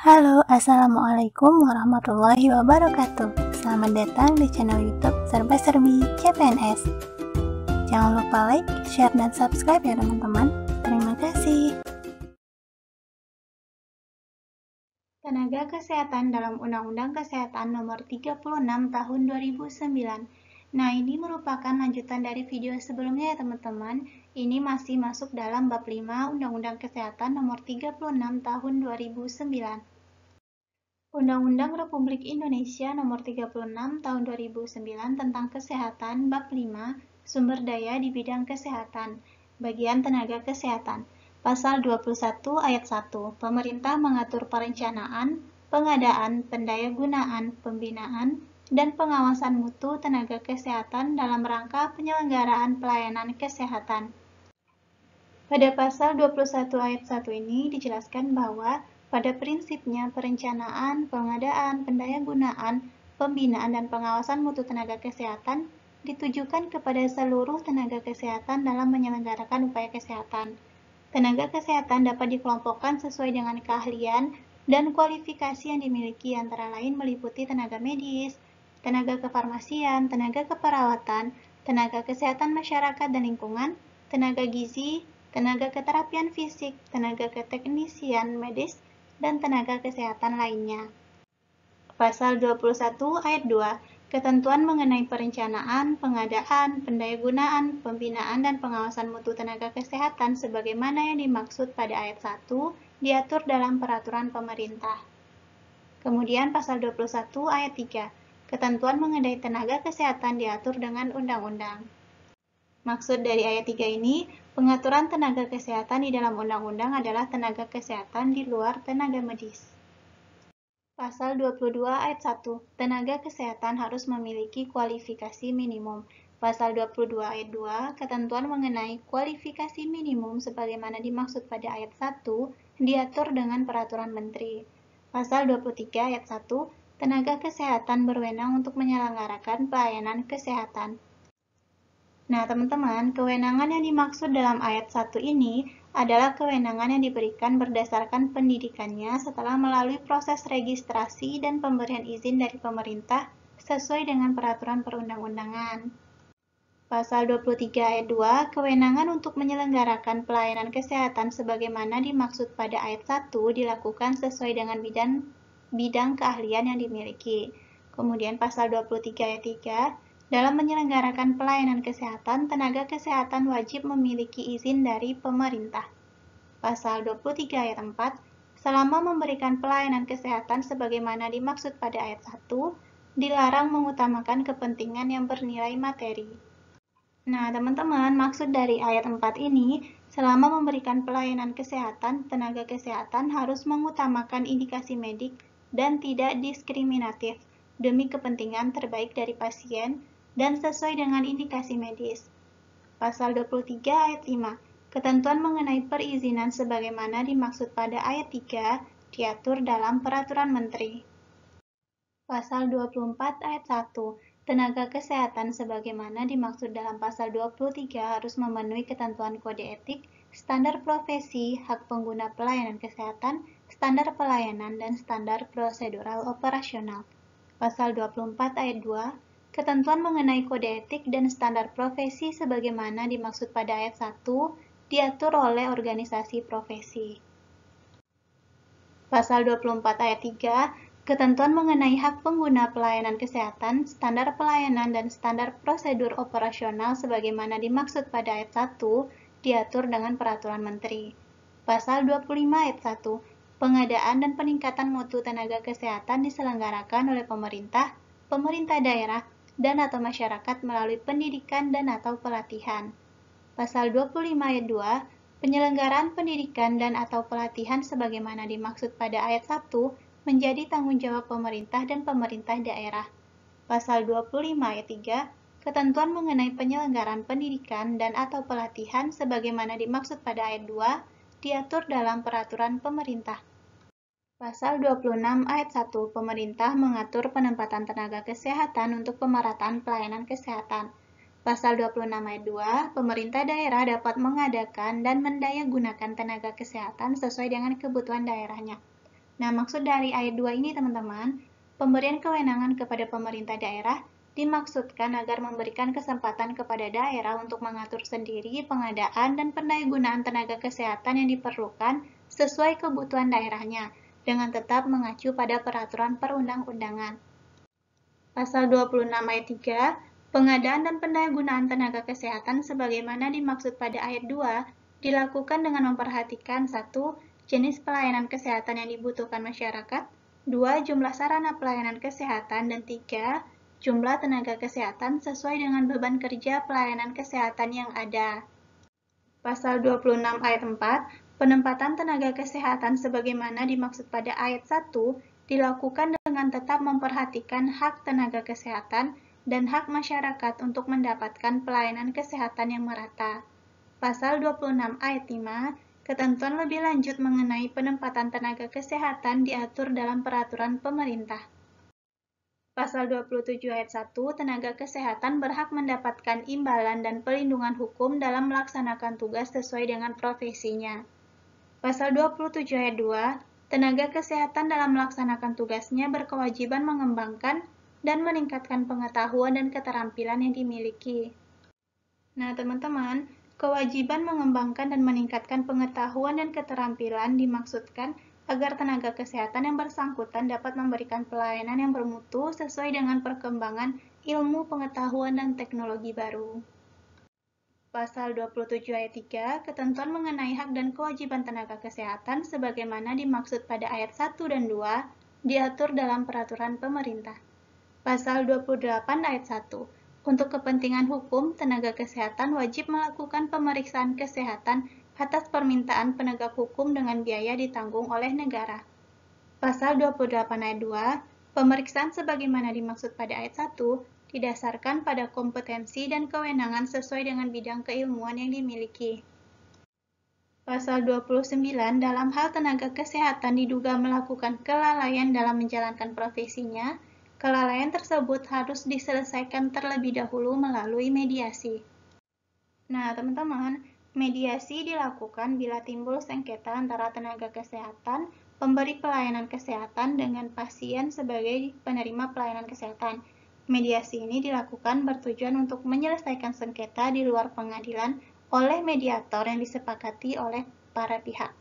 Halo, Assalamualaikum warahmatullahi wabarakatuh. Selamat datang di channel YouTube Serba Serbi CPNS. Jangan lupa like, share, dan subscribe ya teman-teman. Terima kasih. Tenaga Kesehatan dalam Undang-Undang Kesehatan Nomor 36 Tahun 2009. Nah, ini merupakan lanjutan dari video sebelumnya ya teman-teman. Ini masih masuk dalam bab 5 Undang-Undang Kesehatan Nomor 36 Tahun 2009. Undang-Undang Republik Indonesia Nomor 36 Tahun 2009 tentang Kesehatan Bab 5 Sumber Daya di Bidang Kesehatan Bagian Tenaga Kesehatan Pasal 21 Ayat 1 Pemerintah mengatur perencanaan, pengadaan, pendayagunaan, pembinaan, dan pengawasan mutu tenaga kesehatan dalam rangka penyelenggaraan pelayanan kesehatan. Pada pasal 21 ayat 1 ini dijelaskan bahwa pada prinsipnya perencanaan, pengadaan, pendayagunaan, pembinaan, dan pengawasan mutu tenaga kesehatan ditujukan kepada seluruh tenaga kesehatan dalam menyelenggarakan upaya kesehatan. Tenaga kesehatan dapat dikelompokkan sesuai dengan keahlian dan kualifikasi yang dimiliki, antara lain meliputi tenaga medis, tenaga kefarmasian, tenaga keperawatan, tenaga kesehatan masyarakat dan lingkungan, tenaga gizi, tenaga keterapian fisik, tenaga keteknisian medis, dan tenaga kesehatan lainnya. Pasal 21 ayat 2 Ketentuan mengenai perencanaan, pengadaan, pendayagunaan, pembinaan, dan pengawasan mutu tenaga kesehatan sebagaimana yang dimaksud pada ayat 1 diatur dalam peraturan pemerintah. Kemudian pasal 21 ayat 3 Ketentuan mengenai tenaga kesehatan diatur dengan undang-undang. Maksud dari ayat 3 ini, pengaturan tenaga kesehatan di dalam undang-undang adalah tenaga kesehatan di luar tenaga medis. Pasal 22 ayat 1, tenaga kesehatan harus memiliki kualifikasi minimum. Pasal 22 ayat 2, ketentuan mengenai kualifikasi minimum sebagaimana dimaksud pada ayat 1 diatur dengan peraturan menteri. Pasal 23 ayat 1, tenaga kesehatan berwenang untuk menyelenggarakan pelayanan kesehatan. Nah, teman-teman, kewenangan yang dimaksud dalam ayat 1 ini adalah kewenangan yang diberikan berdasarkan pendidikannya setelah melalui proses registrasi dan pemberian izin dari pemerintah sesuai dengan peraturan perundang-undangan. Pasal 23 ayat 2, kewenangan untuk menyelenggarakan pelayanan kesehatan sebagaimana dimaksud pada ayat 1 dilakukan sesuai dengan bidang keahlian yang dimiliki. Kemudian pasal 23 ayat 3, dalam menyelenggarakan pelayanan kesehatan, tenaga kesehatan wajib memiliki izin dari pemerintah. Pasal 23 ayat 4, selama memberikan pelayanan kesehatan sebagaimana dimaksud pada ayat 1, dilarang mengutamakan kepentingan yang bernilai materi. Nah, teman-teman, maksud dari ayat 4 ini, selama memberikan pelayanan kesehatan, tenaga kesehatan harus mengutamakan indikasi medik dan tidak diskriminatif demi kepentingan terbaik dari pasien dan sesuai dengan indikasi medis. Pasal 23 ayat 5, ketentuan mengenai perizinan sebagaimana dimaksud pada ayat 3 diatur dalam peraturan menteri. Pasal 24 ayat 1, tenaga kesehatan sebagaimana dimaksud dalam pasal 23 harus memenuhi ketentuan kode etik, standar profesi, hak pengguna pelayanan kesehatan, standar pelayanan, dan standar prosedural operasional. Pasal 24 ayat 2, ketentuan mengenai kode etik dan standar profesi sebagaimana dimaksud pada ayat 1 diatur oleh organisasi profesi. Pasal 24 ayat 3, ketentuan mengenai hak pengguna pelayanan kesehatan, standar pelayanan, dan standar prosedur operasional sebagaimana dimaksud pada ayat 1 diatur dengan peraturan menteri. Pasal 25 ayat 1, pengadaan dan peningkatan mutu tenaga kesehatan diselenggarakan oleh pemerintah, pemerintah daerah, dan atau masyarakat melalui pendidikan dan atau pelatihan. Pasal 25 ayat 2, penyelenggaraan pendidikan dan atau pelatihan sebagaimana dimaksud pada ayat 1 menjadi tanggung jawab pemerintah dan pemerintah daerah. Pasal 25 ayat 3, ketentuan mengenai penyelenggaraan pendidikan dan atau pelatihan sebagaimana dimaksud pada ayat 2 diatur dalam peraturan pemerintah. Pasal 26 ayat 1, pemerintah mengatur penempatan tenaga kesehatan untuk pemerataan pelayanan kesehatan. Pasal 26 ayat 2, pemerintah daerah dapat mengadakan dan mendayagunakan tenaga kesehatan sesuai dengan kebutuhan daerahnya. Nah, maksud dari ayat 2 ini teman-teman, pemberian kewenangan kepada pemerintah daerah dimaksudkan agar memberikan kesempatan kepada daerah untuk mengatur sendiri pengadaan dan pendayagunaan tenaga kesehatan yang diperlukan sesuai kebutuhan daerahnya, dengan tetap mengacu pada peraturan perundang-undangan. Pasal 26 ayat 3, pengadaan dan pendayagunaan tenaga kesehatan sebagaimana dimaksud pada ayat 2 dilakukan dengan memperhatikan 1. Jenis pelayanan kesehatan yang dibutuhkan masyarakat, 2. Jumlah sarana pelayanan kesehatan, dan 3. Jumlah tenaga kesehatan sesuai dengan beban kerja pelayanan kesehatan yang ada. Pasal 26 ayat 4, penempatan tenaga kesehatan sebagaimana dimaksud pada ayat 1 dilakukan dengan tetap memperhatikan hak tenaga kesehatan dan hak masyarakat untuk mendapatkan pelayanan kesehatan yang merata. Pasal 26 ayat 5, ketentuan lebih lanjut mengenai penempatan tenaga kesehatan diatur dalam peraturan pemerintah. Pasal 27 ayat 1, tenaga kesehatan berhak mendapatkan imbalan dan pelindungan hukum dalam melaksanakan tugas sesuai dengan profesinya. Pasal 27 ayat 2, tenaga kesehatan dalam melaksanakan tugasnya berkewajiban mengembangkan dan meningkatkan pengetahuan dan keterampilan yang dimiliki. Nah, teman-teman, kewajiban mengembangkan dan meningkatkan pengetahuan dan keterampilan dimaksudkan agar tenaga kesehatan yang bersangkutan dapat memberikan pelayanan yang bermutu sesuai dengan perkembangan ilmu pengetahuan dan teknologi baru. Pasal 27 ayat 3, ketentuan mengenai hak dan kewajiban tenaga kesehatan sebagaimana dimaksud pada ayat 1 dan 2 diatur dalam peraturan pemerintah. Pasal 28 ayat 1, untuk kepentingan hukum, tenaga kesehatan wajib melakukan pemeriksaan kesehatan atas permintaan penegak hukum dengan biaya ditanggung oleh negara. Pasal 28 ayat 2, pemeriksaan sebagaimana dimaksud pada ayat 1 didasarkan pada kompetensi dan kewenangan sesuai dengan bidang keilmuan yang dimiliki. Pasal 29, dalam hal tenaga kesehatan diduga melakukan kelalaian dalam menjalankan profesinya, kelalaian tersebut harus diselesaikan terlebih dahulu melalui mediasi. Nah, teman-teman, mediasi dilakukan bila timbul sengketa antara tenaga kesehatan, pemberi pelayanan kesehatan, dengan pasien sebagai penerima pelayanan kesehatan. Mediasi ini dilakukan bertujuan untuk menyelesaikan sengketa di luar pengadilan oleh mediator yang disepakati oleh para pihak.